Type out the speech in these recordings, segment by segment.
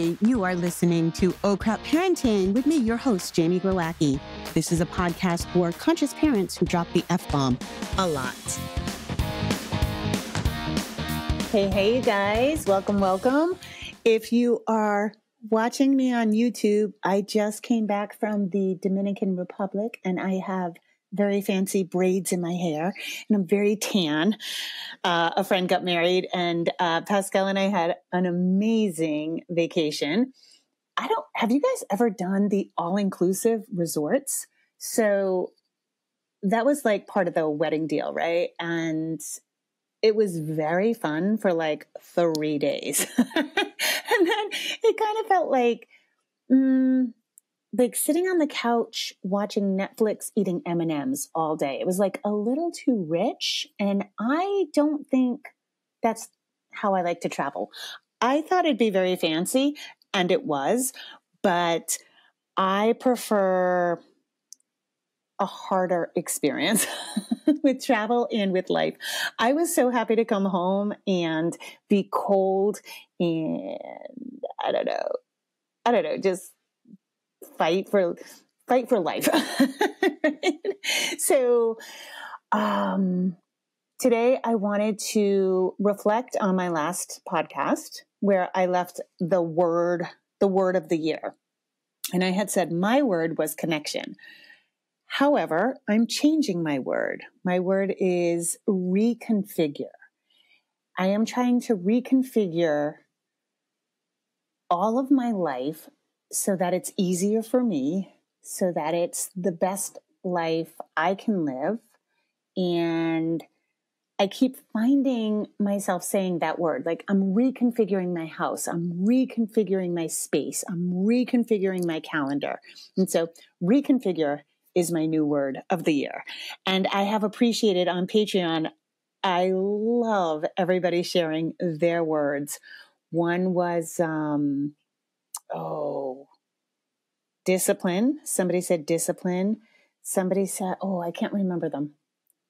Hey, you are listening to Oh Crap Parenting with me, your host, Jamie Glowacki. This is a podcast for conscious parents who drop the F-bomb a lot. Hey, you guys. Welcome. If you are watching me on YouTube, I just came back from the Dominican Republic and I have very fancy braids in my hair and I'm very tan. A friend got married and Pascal and I had an amazing vacation. Have you guys ever done the all-inclusive resorts? So that was like part of the wedding deal, right? And it was very fun for like 3 days. And then it kind of felt like sitting on the couch watching Netflix eating M&Ms all day. It was like a little too rich. And I don't think that's how I like to travel. I thought it'd be very fancy, and it was, but I prefer a harder experience with travel and with life. I was so happy to come home and be cold and I don't know, just fight for life. So, today I wanted to reflect on my last podcast where I left the word of the year. And I had said my word was connection. However, I'm changing my word. My word is reconfigure. I am trying to reconfigure all of my life so that it's easier for me, so that it's the best life I can live. And I keep finding myself saying that word, like I'm reconfiguring my house, I'm reconfiguring my space, I'm reconfiguring my calendar. And so reconfigure is my new word of the year. And I have appreciated on Patreon, I love everybody sharing their words. One was, discipline. Somebody said discipline. Somebody said, I can't remember them.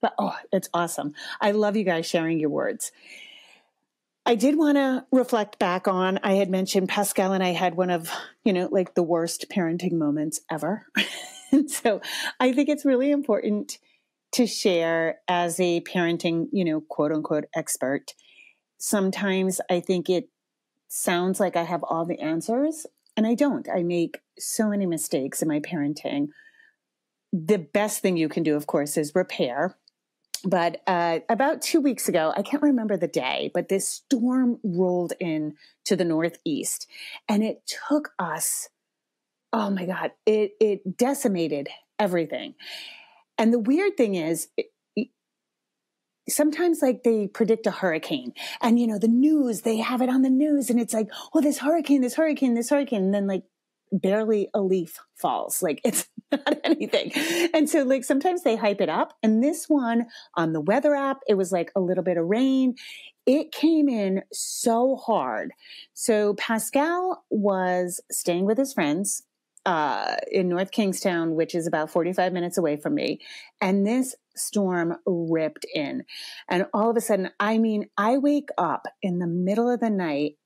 But, it's awesome. I love you guys sharing your words. I did want to reflect back on, I had mentioned Pascal and I had one of, like the worst parenting moments ever. And so I think it's really important to share as a parenting, quote unquote expert. Sometimes I think it sounds like I have all the answers, and I don't. I make so many mistakes in my parenting. The best thing you can do, of course, is repair. But about 2 weeks ago, I can't remember the day, but this storm rolled in to the Northeast, and it took us, oh my God, it decimated everything. And the weird thing is, sometimes like they predict a hurricane and, the news, they have it on the news and it's like, this hurricane. And then like barely a leaf falls. Like it's not anything. And so like sometimes they hype it up. And this one on the weather app, it was like a little bit of rain. It came in so hard. So Pascal was staying with his friends in North Kingstown, which is about 45 minutes away from me. And this storm ripped in. And all of a sudden, I wake up in the middle of the night.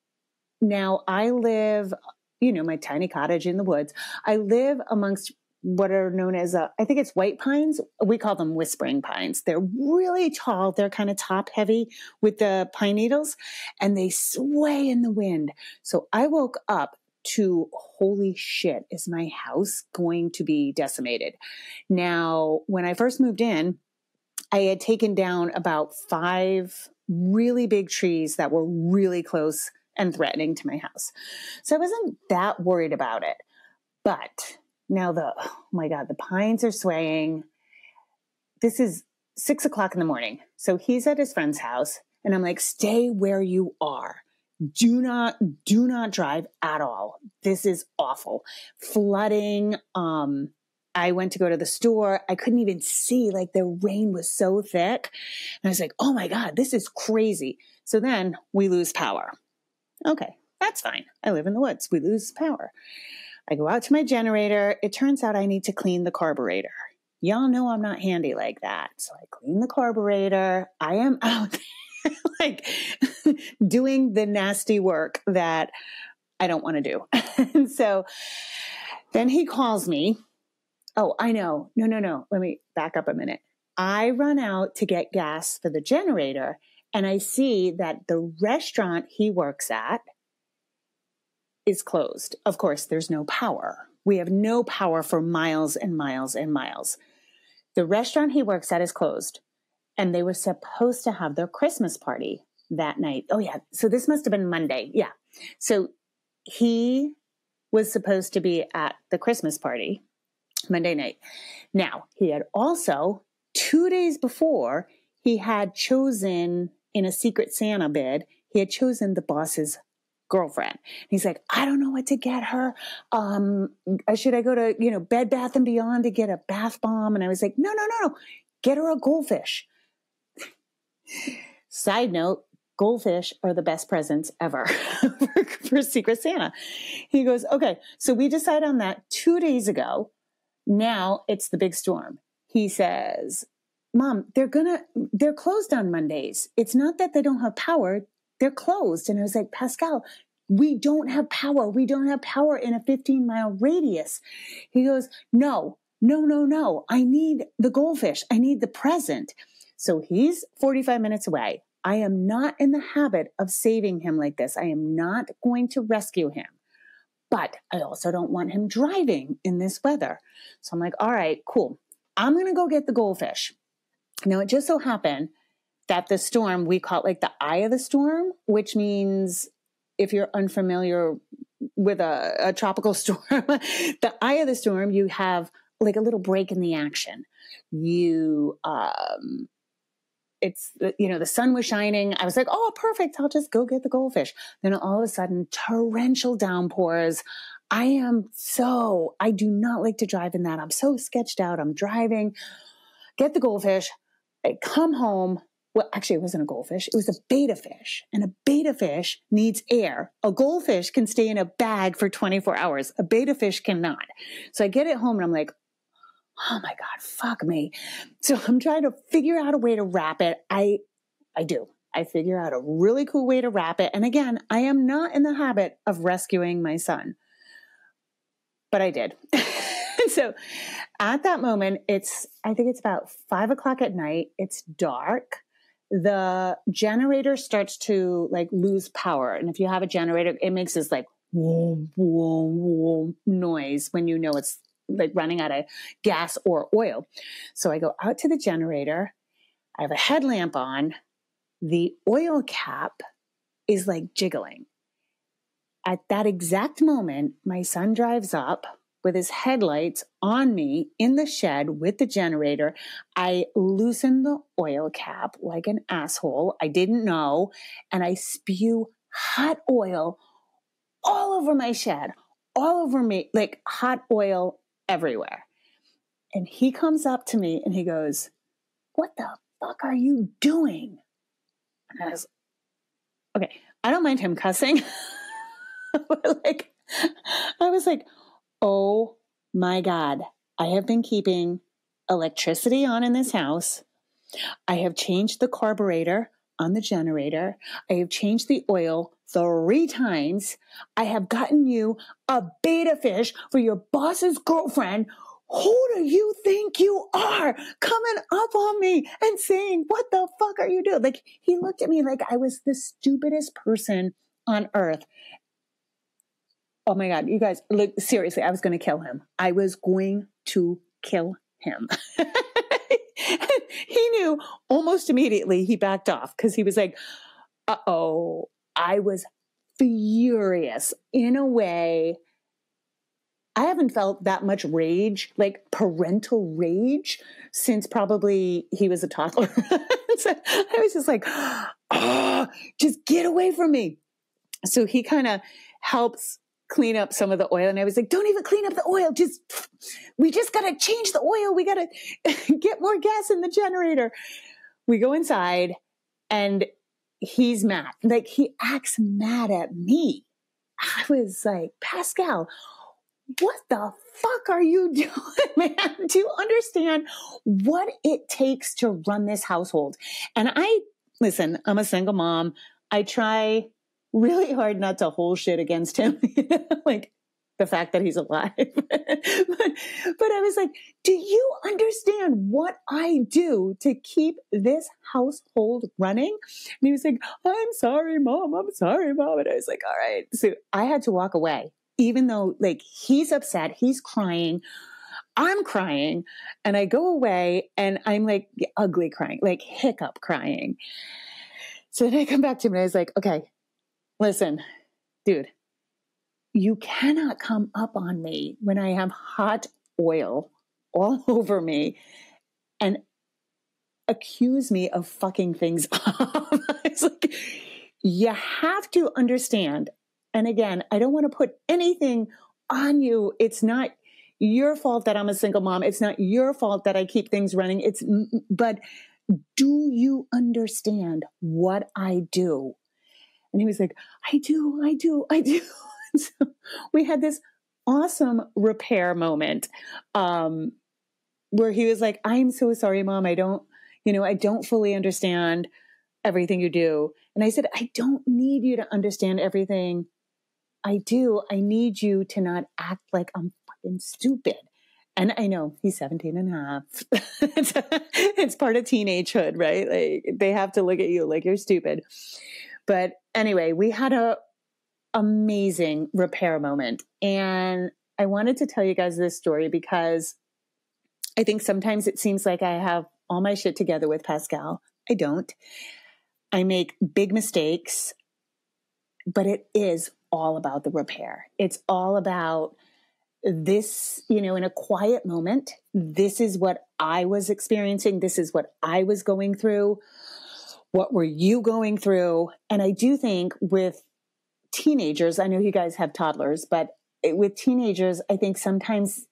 Now I live, my tiny cottage in the woods. I live amongst what are known as, I think it's white pines. We call them whispering pines. They're really tall. They're kind of top heavy with the pine needles and they sway in the wind. So I woke up to, holy shit, is my house going to be decimated? Now, when I first moved in, I had taken down about 5 really big trees that were really close and threatening to my house. So I wasn't that worried about it. But now the pines are swaying. This is 6:00 in the morning. So he's at his friend's house and I'm like, stay where you are. Do not drive at all. This is awful. Flooding. I went to go to the store. I couldn't even see, like the rain was so thick. And I was like, oh my God, this is crazy. So then we lose power. Okay, that's fine. I live in the woods. We lose power. I go out to my generator. It turns out I need to clean the carburetor. Y'all know I'm not handy like that. So I clean the carburetor. I am out there like doing the nasty work that I don't want to do. And so then he calls me. Oh, I know. No. Let me back up a minute. I run out to get gas for the generator, and I see that the restaurant he works at is closed. Of course, there's no power. We have no power for miles and miles and miles. The restaurant he works at is closed, and they were supposed to have their Christmas party that night. Oh, yeah. So this must have been Monday. Yeah. So he was supposed to be at the Christmas party Monday night. Now, he had also, 2 days before, he had chosen in a Secret Santa bid, he had chosen the boss's girlfriend. He's like, I don't know what to get her. Should I go to, Bed Bath and Beyond to get a bath bomb? And I was like, no. Get her a goldfish. Side note, goldfish are the best presents ever for Secret Santa. He goes, okay, so we decided on that 2 days ago. Now it's the big storm. He says, Mom, they're closed on Mondays. It's not that they don't have power. They're closed. And I was like, Pascal, we don't have power. We don't have power in a 15-mile radius. He goes, no. I need the goldfish. I need the present. So he's 45 minutes away. I am not in the habit of saving him like this. I am not going to rescue him. But I also don't want him driving in this weather. So I'm like, all right, cool. I'm going to go get the goldfish. Now, it just so happened that the storm, we call it like the eye of the storm, which means if you're unfamiliar with a tropical storm, the eye of the storm, you have like a little break in the action. The sun was shining. I was like, oh, perfect. I'll just go get the goldfish. Then all of a sudden, torrential downpours. I do not like to drive in that. I'm so sketched out. I'm driving, get the goldfish. I come home. Well, actually, it wasn't a goldfish. It was a betta fish. And a betta fish needs air. A goldfish can stay in a bag for 24 hours. A betta fish cannot. So I get it home and I'm like, oh my God, fuck me. So I'm trying to figure out a way to wrap it. I do. I figure out a really cool way to wrap it. And again, I am not in the habit of rescuing my son, but I did. So at that moment, I think it's about 5 o'clock at night. It's dark. The generator starts to like lose power. And if you have a generator, it makes this like whoom, whoom, whoom noise when you know it's like running out of gas or oil. So I go out to the generator. I have a headlamp on. The oil cap is like jiggling. At that exact moment, my son drives up with his headlights on me in the shed with the generator. I loosen the oil cap like an asshole. I didn't know. And I spew hot oil all over my shed, all over me, like hot oil everywhere. And he comes up to me and he goes, what the fuck are you doing? And I don't mind him cussing. I was like, oh my God, I have been keeping electricity on in this house. I have changed the carburetor on the generator. I have changed the oil 3 times. I have gotten you a betta fish for your boss's girlfriend. Who do you think you are coming up on me and saying, what the fuck are you doing? Like, he looked at me like I was the stupidest person on earth. Oh my God, you guys, look, seriously, I was going to kill him. I was going to kill him. He knew almost immediately. He backed off because he was like, uh-oh. I was furious in a way. I haven't felt that much rage, like parental rage, since probably he was a toddler. So I was just like, oh, just get away from me. So he kind of helps clean up some of the oil. And I was like, don't even clean up the oil. We just got to change the oil. We got to get more gas in the generator. We go inside and he's mad. Like, he acts mad at me. I was like, Pascal, what the fuck are you doing, man? Do you understand what it takes to run this household? And listen, I'm a single mom. I try really hard not to hold shit against him, like the fact that he's alive. but I was like, do you understand what I do to keep this household running? And he was like, I'm sorry, Mom. I'm sorry, Mom. And I was like, all right. So I had to walk away, even though like he's upset, he's crying, I'm crying, and I go away and I'm like ugly crying, like hiccup crying. So then I come back to him and I was like, okay, listen, dude, you cannot come up on me when I have hot oil all over me and accuse me of fucking things up. It's like, you have to understand. And again, I don't want to put anything on you. It's not your fault that I'm a single mom. It's not your fault that I keep things running. But do you understand what I do? And he was like, I do. So we had this awesome repair moment where he was like, I'm so sorry, Mom. I don't fully understand everything you do. And I said, I don't need you to understand everything I do. I need you to not act like I'm fucking stupid. And I know he's 17 and a half. It's part of teenagehood, right? Like they have to look at you like you're stupid. But anyway, we had a amazing repair moment. And I wanted to tell you guys this story because I think sometimes it seems like I have all my shit together with Pascal. I don't. I make big mistakes, but it is all about the repair. It's all about this, in a quiet moment. This is what I was experiencing. This is what I was going through. What were you going through? And I do think with teenagers, I know you guys have toddlers, but with teenagers, I think sometimes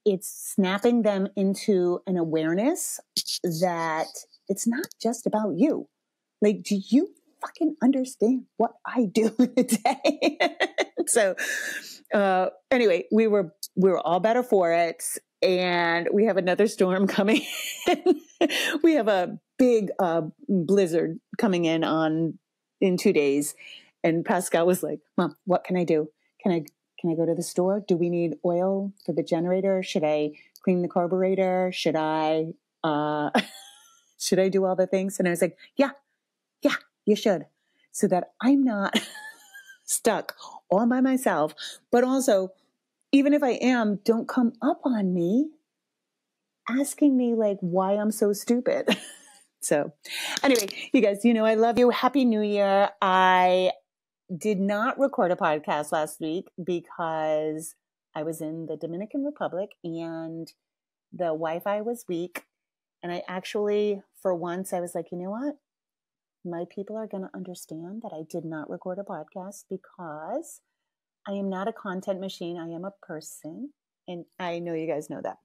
it's snapping them into an awareness that it's not just about you. Like, do you fucking understand what I do in a day? So, anyway, we were all better for it. And we have another storm coming in. We have a big blizzard coming in 2 days. And Pascal was like, Mom, what can I do? Can I go to the store? Do we need oil for the generator? Should I clean the carburetor? Should I do all the things? And I was like, yeah, you should. So that I'm not stuck all by myself. But also, even if I am, don't come up on me asking me like why I'm so stupid. So anyway, you guys, I love you. Happy New Year. I did not record a podcast last week because I was in the Dominican Republic and the Wi-Fi was weak. And I actually, for once, I was like, you know what? My people are going to understand that I did not record a podcast because I am not a content machine. I am a person. And I know you guys know that.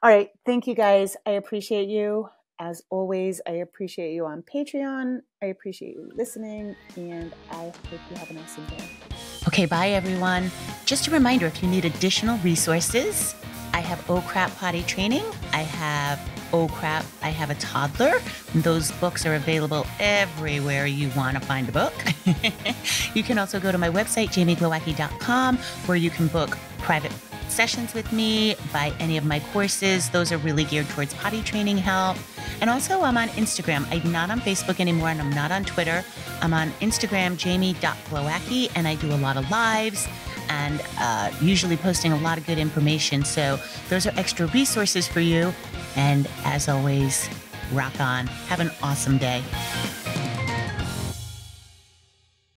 All right. Thank you guys. I appreciate you. As always, I appreciate you on Patreon. I appreciate you listening. And I hope you have an awesome day. Okay. Bye, everyone. Just a reminder, if you need additional resources, I have Oh Crap Potty Training. I have Oh Crap, I Have a Toddler. Those books are available everywhere you want to find a book. You can also go to my website, jamieglowacki.com, where you can book private sessions with me, buy any of my courses. Those are really geared towards potty training help. And also I'm on Instagram. I'm not on Facebook anymore and I'm not on Twitter. I'm on Instagram, jamie.glowacki, and I do a lot of lives and usually posting a lot of good information. So those are extra resources for you. And as always, rock on. Have an awesome day.